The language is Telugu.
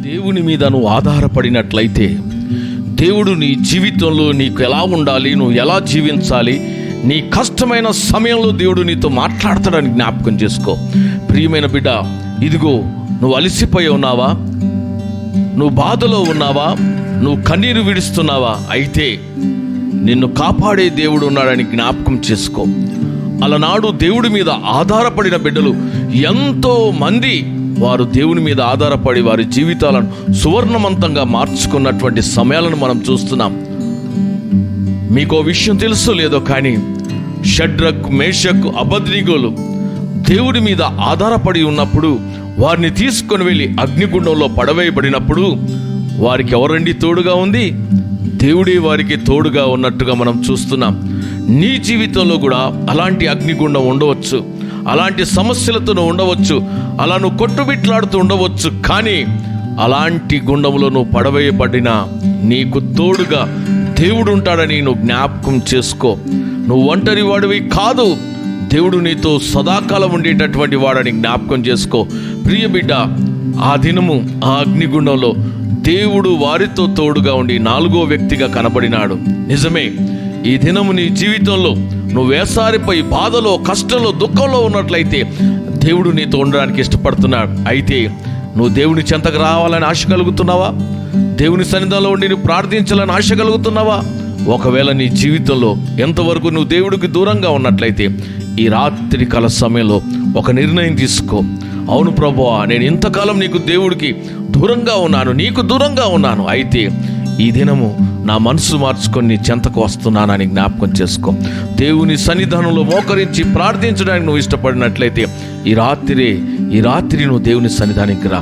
దేవుని మీద నువ్వు ఆధారపడినట్లయితే దేవుడు నీ జీవితంలో నీకు ఎలా ఉండాలి, నువ్వు ఎలా జీవించాలి, నీ కష్టమైన సమయంలో దేవుడు నీతో మాట్లాడతాడని జ్ఞాపకం చేసుకో. ప్రియమైన బిడ్డ, ఇదిగో నువ్వు అలసిపోయి ఉన్నావా, నువ్వు బాధలో ఉన్నావా, నువ్వు కన్నీరు విడుస్తున్నావా, అయితే నిన్ను కాపాడే దేవుడు ఉన్నాడని జ్ఞాపకం చేసుకో. అలనాడు దేవుడి మీద ఆధారపడిన బిడ్డలు ఎంతో మంది వారు దేవుని మీద ఆధారపడి వారి జీవితాలను సువర్ణవంతంగా మార్చుకున్నటువంటి సమయాలను మనం చూస్తున్నాం. మీకో విషయం తెలుసో లేదో కానీ షడ్రక్, మేషక్, అబద్నిగోలు దేవుడి మీద ఆధారపడి ఉన్నప్పుడు వారిని తీసుకొని వెళ్ళి అగ్నిగుండంలో పడవేయబడినప్పుడు వారికి ఎవరండి తోడుగా ఉంది? దేవుడే వారికి తోడుగా ఉన్నట్టుగా మనం చూస్తున్నాం. నీ జీవితంలో కూడా అలాంటి అగ్నిగుండం ఉండవచ్చు, అలాంటి సమస్యలతో నువ్వు ఉండవచ్చు, అలా నువ్వు కొట్టుబిట్లాడుతూ ఉండవచ్చు. కానీ అలాంటి గుండంలో నువ్వు పడవేయబడినా నీకు తోడుగా దేవుడు ఉంటాడని నువ్వు జ్ఞాపకం చేసుకో. నువ్వు ఒంటరి వాడివి కాదు, దేవుడు నీతో సదాకాలం ఉండేటటువంటి వాడని జ్ఞాపకం చేసుకో. ప్రియ బిడ్డ, ఆ దినము ఆ అగ్నిగుండంలో దేవుడు వారితో తోడుగా ఉండి 4వ వ్యక్తిగా కనబడినాడు. నిజమే, ఈ దినము నీ జీవితంలో నువ్వు వేసారిపోయి బాధలో, కష్టంలో, దుఃఖంలో ఉన్నట్లయితే దేవుడు నీతో ఉండడానికి ఇష్టపడుతున్నాడు. అయితే నువ్వు దేవుని చెంతకు రావాలని ఆశ కలుగుతున్నావా? దేవుని సన్నిధానంలో ఉండి నువ్వు ప్రార్థించాలని ఆశ కలుగుతున్నావా? ఒకవేళ నీ జీవితంలో ఎంతవరకు నువ్వు దేవుడికి దూరంగా ఉన్నట్లయితే ఈ రాత్రి కాల సమయంలో ఒక నిర్ణయం తీసుకో. అవును ప్రభువా, నేను ఇంతకాలం నీకు దేవుడికి దూరంగా ఉన్నాను, నీకు దూరంగా ఉన్నాను. అయితే ఈ దినము నా మనసు మార్చుకొని నీ చెంతకు వస్తున్నానని జ్ఞాపకం చేసుకో. దేవుని సన్నిధానంలో మోకరించి ప్రార్థించడానికి నువ్వు ఇష్టపడినట్లయితే ఈ రాత్రి నువ్వు దేవుని సన్నిధానికి రా.